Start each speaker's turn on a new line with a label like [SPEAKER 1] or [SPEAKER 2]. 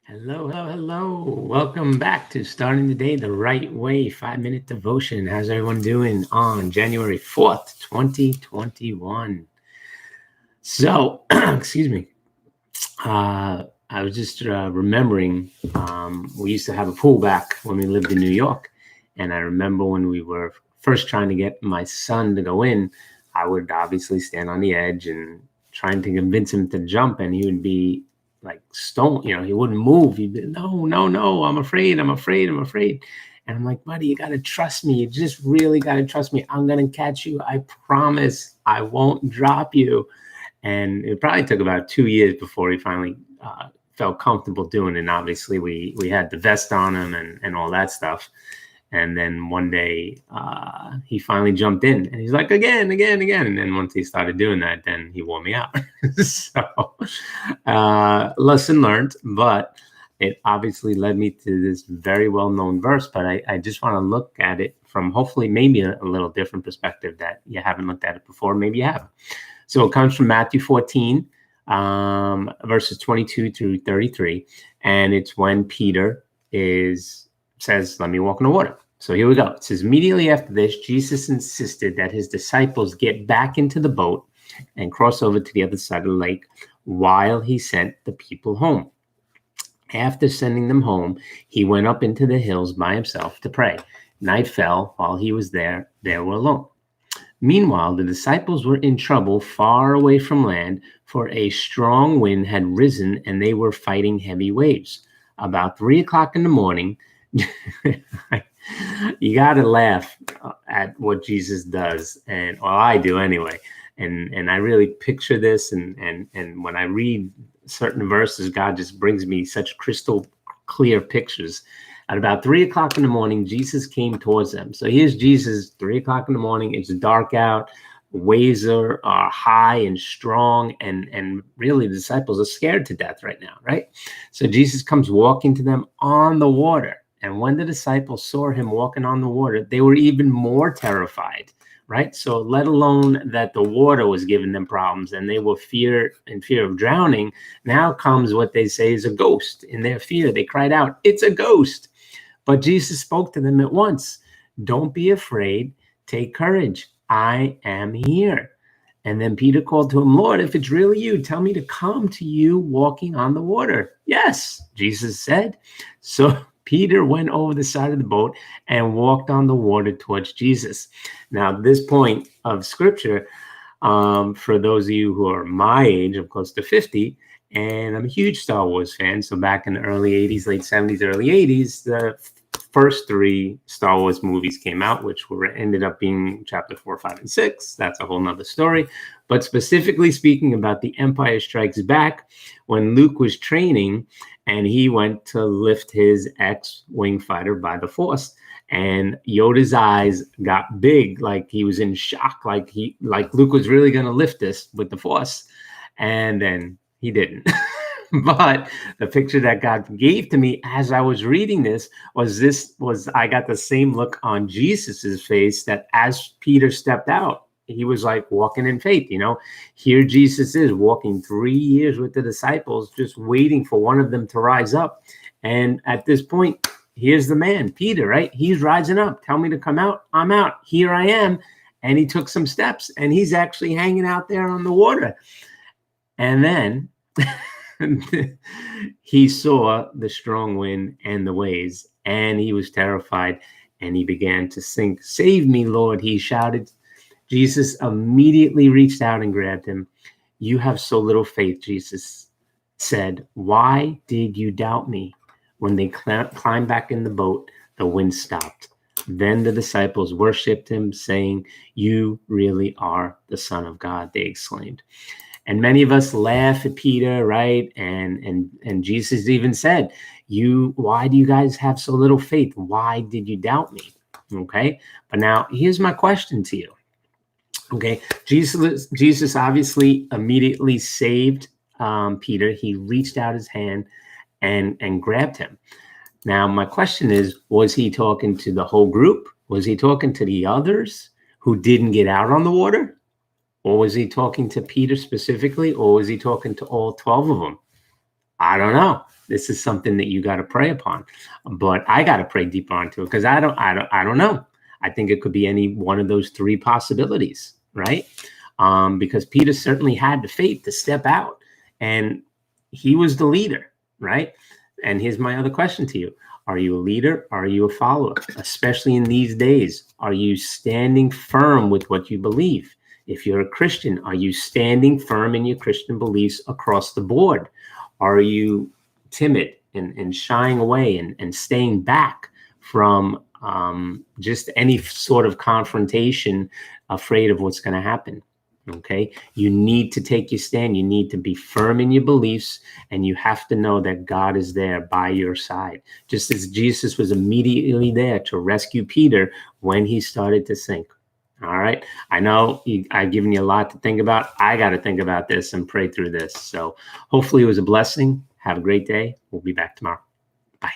[SPEAKER 1] Hello, hello, hello. Welcome back to Starting the Day the Right Way, 5 minute devotion. How's everyone doing on January 4th, 2021? So, excuse me. I was just remembering we used to have a pool back when we lived in New York. And I remember when we were first trying to get my son to go in, I would obviously stand on the edge and trying to convince him to jump, and he would be like stone, he wouldn't move. He'd be, no, no, no, I'm afraid, I'm afraid, I'm afraid. And I'm like, buddy, you got to trust me. You just really got to trust me. I'm going to catch you. I promise I won't drop you. And it probably took about 2 years before he finally felt comfortable doing it. And obviously, we had the vest on him and all that stuff. And then one day he finally jumped in, and he's like, again, again, again. And then once he started doing that, then he wore me out. So lesson learned, but it obviously led me to this very well-known verse. But I just want to look at it from hopefully maybe a little different perspective that you haven't looked at it before. Maybe you have. So it comes from Matthew 14, verses 22 through 33. And it's when Peter says, let me walk on the water. So here we go. It says, immediately after this, Jesus insisted that his disciples get back into the boat and cross over to the other side of the lake while he sent the people home. After sending them home, he went up into the hills by himself to pray. Night fell while he was there. They were alone. Meanwhile, the disciples were in trouble far away from land, for a strong wind had risen and they were fighting heavy waves. About 3 o'clock in the morning, you got to laugh at what Jesus does, and I do anyway. And I really picture this, and when I read certain verses, God just brings me such crystal clear pictures. At about 3 o'clock in the morning, Jesus came towards them. So here's Jesus, 3 o'clock in the morning. It's dark out. Waves are high and strong. And really, the disciples are scared to death right now, right? So Jesus comes walking to them on the water. And when the disciples saw him walking on the water, they were even more terrified, right? So let alone that the water was giving them problems and they were in fear of drowning. Now comes what they say is a ghost. In their fear, they cried out, it's a ghost. But Jesus spoke to them at once. Don't be afraid. Take courage. I am here. And then Peter called to him, Lord, if it's really you, tell me to come to you walking on the water. Yes, Jesus said. So Peter went over the side of the boat and walked on the water towards Jesus. Now, this point of scripture, for those of you who are my age, I'm close to 50, and I'm a huge Star Wars fan. So back in the early 80s, late 70s, early 80s, the first 3 Star Wars movies came out, which ended up being chapter 4, 5, and 6. That's a whole nother story. But specifically speaking about The Empire Strikes Back, when Luke was training and he went to lift his X-Wing fighter by the Force, and Yoda's eyes got big, like he was in shock, like Luke was really going to lift this with the Force. And then he didn't. But the picture that God gave to me as I was reading this was I got the same look on Jesus's face, that as Peter stepped out, he was like walking in faith. Here Jesus is walking 3 years with the disciples, just waiting for one of them to rise up. And at this point, here's the man, Peter, right? He's rising up. Tell me to come out. I'm out. Here I am. And he took some steps, and he's actually hanging out there on the water. And then he saw the strong wind and the waves, and he was terrified, and he began to sink. Save me, Lord, he shouted. Jesus immediately reached out and grabbed him. You have so little faith, Jesus said. Why did you doubt me? When they climbed back in the boat, the wind stopped. Then the disciples worshiped him, saying, you really are the Son of God, they exclaimed. And many of us laugh at Peter, right? And Jesus even said, why do you guys have so little faith? Why did you doubt me? Okay. But now here's my question to you. Okay. Jesus obviously immediately saved Peter. He reached out his hand and grabbed him. Now, my question is, was he talking to the whole group? Was he talking to the others who didn't get out on the water? Or was he talking to Peter specifically, or was he talking to all 12 of them? I don't know. This is something that you got to pray upon. But I got to pray deeper onto it, because I don't know. I think it could be any one of those three possibilities, right? Because Peter certainly had the faith to step out, and he was the leader, right? And here's my other question to you. Are you a leader? Or are you a follower? Especially in these days, are you standing firm with what you believe? If you're a Christian, are you standing firm in your Christian beliefs across the board? Are you timid and shying away and staying back from just any sort of confrontation, afraid of what's going to happen? Okay, you need to take your stand. You need to be firm in your beliefs, and you have to know that God is there by your side, just as Jesus was immediately there to rescue Peter when he started to sink. All right, I know I've given you a lot to think about. I got to think about this and pray through this. So hopefully it was a blessing. Have a great day. We'll be back tomorrow. Bye.